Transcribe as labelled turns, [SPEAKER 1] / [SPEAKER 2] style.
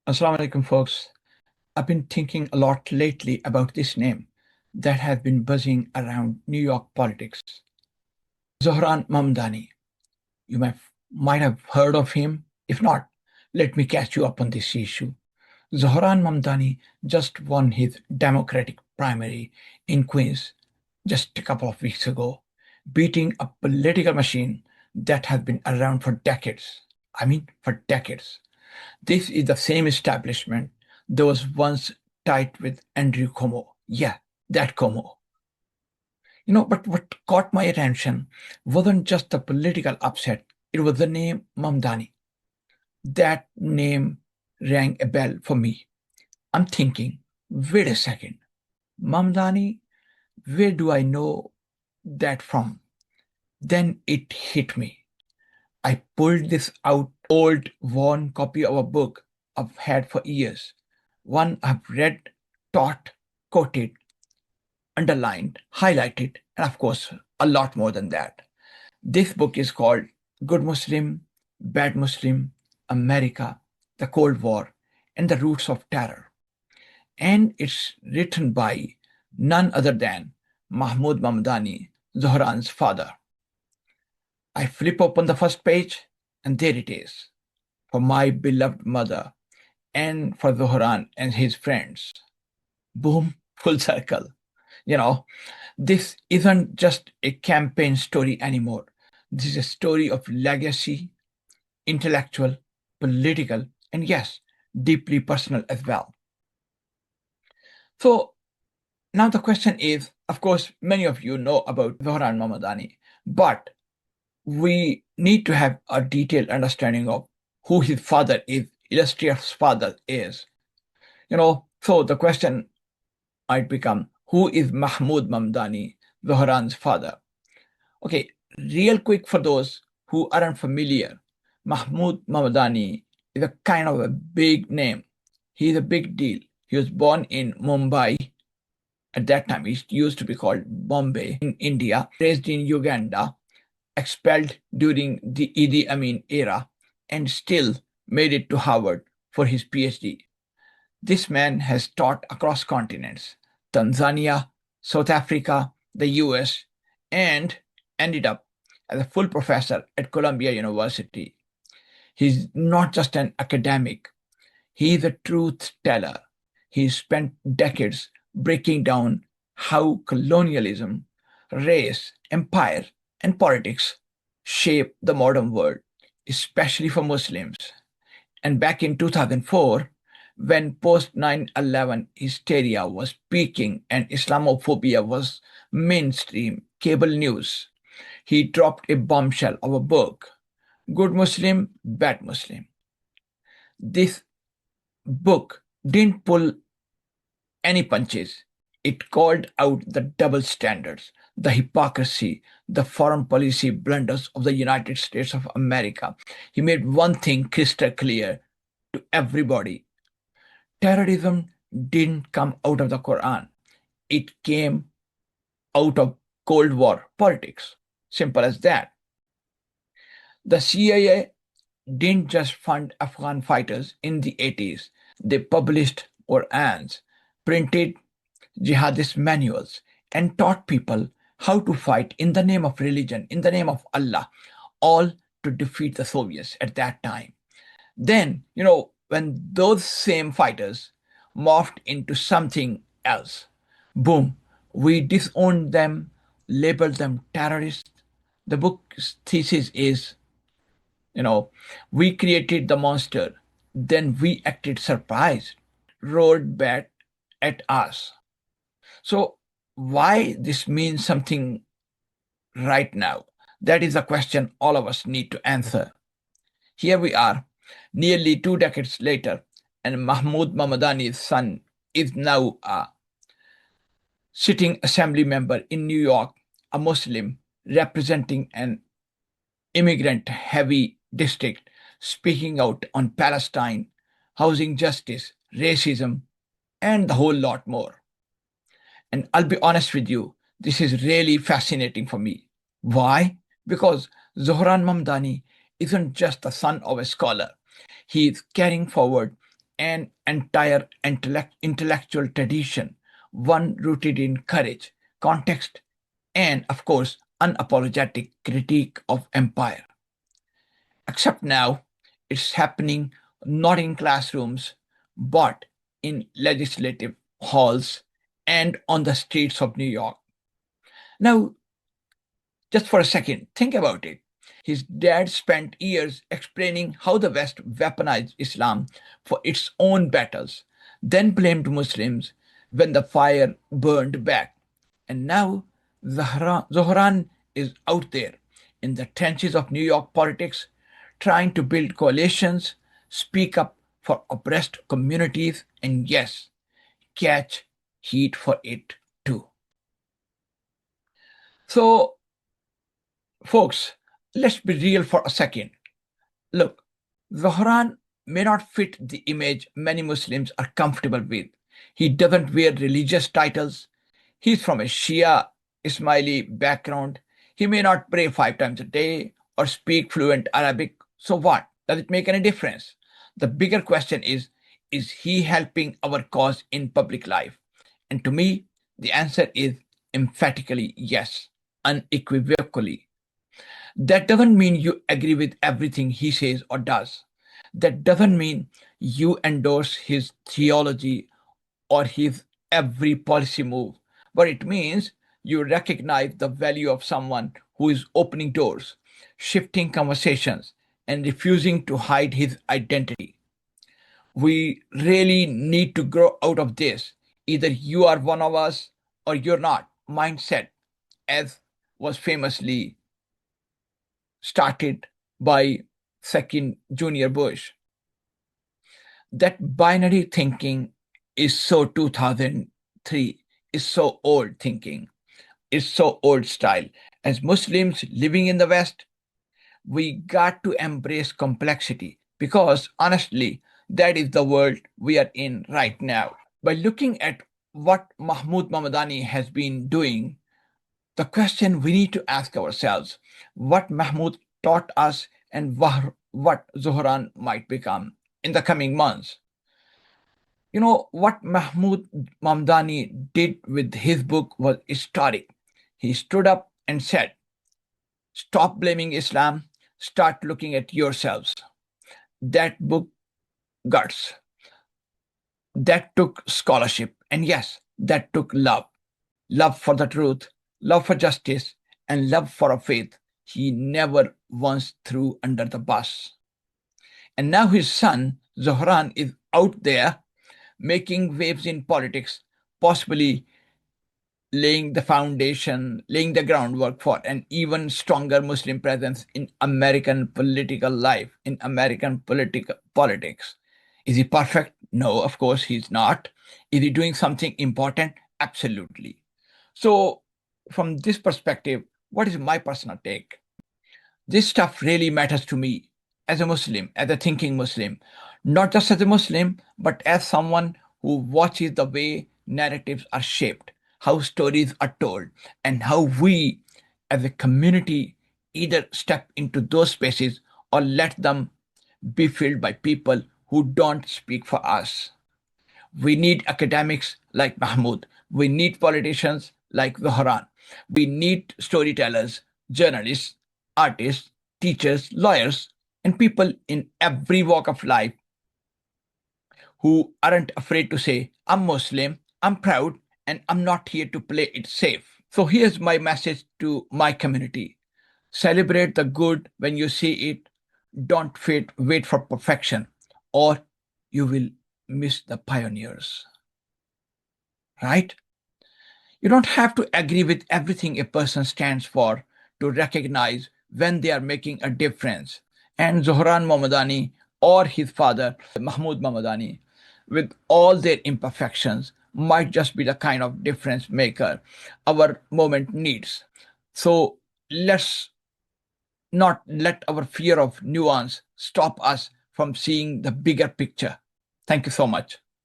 [SPEAKER 1] Assalamu alaikum, folks. I've been thinking a lot lately about this name that has been buzzing around New York politics. Zohran Mamdani. You might have heard of him. If not, let me catch you up on this issue. Zohran Mamdani just won his Democratic primary in Queens just a couple of weeks ago, beating a political machine that has been around for decades. I mean, for decades. This is the same establishment that was once tight with Andrew Cuomo. Yeah, that Cuomo. But what caught my attention wasn't just the political upset, it was the name Mamdani. That name rang a bell for me. I'm thinking, wait a second, Mamdani, where do I know that from? Then it hit me. I pulled this out old, worn copy of a book I've had for years. One I've read, taught, quoted, underlined, highlighted, and of course, a lot more than that. This book is called Good Muslim, Bad Muslim, America, the Cold War, and the Roots of Terror. And it's written by none other than Mahmood Mamdani, Zohran's father. I flip open the first page, and there it is. For my beloved mother, and for Zohran and his friends. Boom, full circle. You know, this isn't just a campaign story anymore. This is a story of legacy, intellectual, political, and yes, deeply personal as well. So now the question is, of course, many of you know about Zohran Mamdani, but we need to have a detailed understanding of who his father is, illustrious father is. So the question might become, who is Mahmood Mamdani, Zohran's father? Okay, real quick for those who aren't familiar, Mahmood Mamdani is a kind of a big name. He's a big deal. He was born in Mumbai. At that time, it used to be called Bombay in India, raised in Uganda, expelled during the Idi Amin era, and still made it to Harvard for his PhD. This man has taught across continents, Tanzania, South Africa, the US, and ended up as a full professor at Columbia University. He's not just an academic, he's a truth teller. He spent decades breaking down how colonialism, race, empire, and politics shape the modern world, especially for Muslims. And back in 2004, when post 9/11 hysteria was peaking and Islamophobia was mainstream cable news, he dropped a bombshell of a book, Good Muslim, Bad Muslim. This book didn't pull any punches. It called out the double standards, the hypocrisy, the foreign policy blunders of the United States of America. He made one thing crystal clear to everybody. Terrorism didn't come out of the Quran. It came out of Cold War politics. Simple as that. The CIA didn't just fund Afghan fighters in the 80s. They published Qurans, printed jihadist manuals, and taught people how to fight in the name of religion, in the name of Allah, all to defeat the Soviets at that time. Then, when those same fighters morphed into something else, boom, we disowned them, labeled them terrorists. The book's thesis is, we created the monster, then we acted surprised, roared back at us. So, why this means something right now? That is a question all of us need to answer. Here we are, nearly 2 decades later, and Mahmood Mamdani's son is now a sitting assembly member in New York, a Muslim representing an immigrant heavy district, speaking out on Palestine, housing justice, racism, and the whole lot more. And I'll be honest with you, this is really fascinating for me. Why? Because Zohran Mamdani isn't just the son of a scholar. He is carrying forward an entire intellectual tradition, one rooted in courage, context, and, of course, unapologetic critique of empire. Except now, it's happening not in classrooms, but in legislative halls and on the streets of New York. Now, just for a second, think about it. His dad spent years explaining how the West weaponized Islam for its own battles, then blamed Muslims when the fire burned back. And now Zohran is out there in the trenches of New York politics, trying to build coalitions, speak up for oppressed communities, and yes, catch heat for it too. So, folks, let's be real for a second. Look, Zohran may not fit the image many Muslims are comfortable with. He doesn't wear religious titles. He's from a Shia Ismaili background. He may not pray 5 times a day or speak fluent Arabic. So what? Does it make any difference? The bigger question is he helping our cause in public life? And to me, the answer is emphatically yes, unequivocally. That doesn't mean you agree with everything he says or does. That doesn't mean you endorse his theology or his every policy move. But it means you recognize the value of someone who is opening doors, shifting conversations, and refusing to hide his identity. We really need to grow out of this. Either you are one of us or you're not mindset, as was famously started by second Junior Bush. That binary thinking is so 2003, is so old thinking, is so old style. As Muslims living in the West, we got to embrace complexity because honestly, that is the world we are in right now. By looking at what Mahmood Mamdani has been doing, the question we need to ask ourselves, what Mahmoud taught us and what Zohran might become in the coming months. You know, what Mahmood Mamdani did with his book was historic. He stood up and said, stop blaming Islam, start looking at yourselves. That book, Guts, that took scholarship. And yes, that took love. Love for the truth, love for justice, and love for a faith he never once threw under the bus. And now his son, Zohran, is out there making waves in politics, possibly laying the foundation, laying the groundwork for an even stronger Muslim presence in American political life, in American politics. Is he perfect? No, of course he's not. Is he doing something important? Absolutely. So, from this perspective, what is my personal take? This stuff really matters to me as a Muslim, as a thinking Muslim, not just as a Muslim, but as someone who watches the way narratives are shaped, how stories are told, and how we as a community either step into those spaces or let them be filled by people who don't speak for us. We need academics like Mahmoud. We need politicians like Zohran. We need storytellers, journalists, artists, teachers, lawyers, and people in every walk of life who aren't afraid to say, I'm Muslim, I'm proud, and I'm not here to play it safe. So here's my message to my community. Celebrate the good when you see it. Don't wait for perfection, or you will miss the pioneers. Right? You don't have to agree with everything a person stands for to recognize when they are making a difference. And Zohran Mamdani or his father, Mahmood Mamdani, with all their imperfections, might just be the kind of difference maker our moment needs. So let's not let our fear of nuance stop us from seeing the bigger picture. Thank you so much.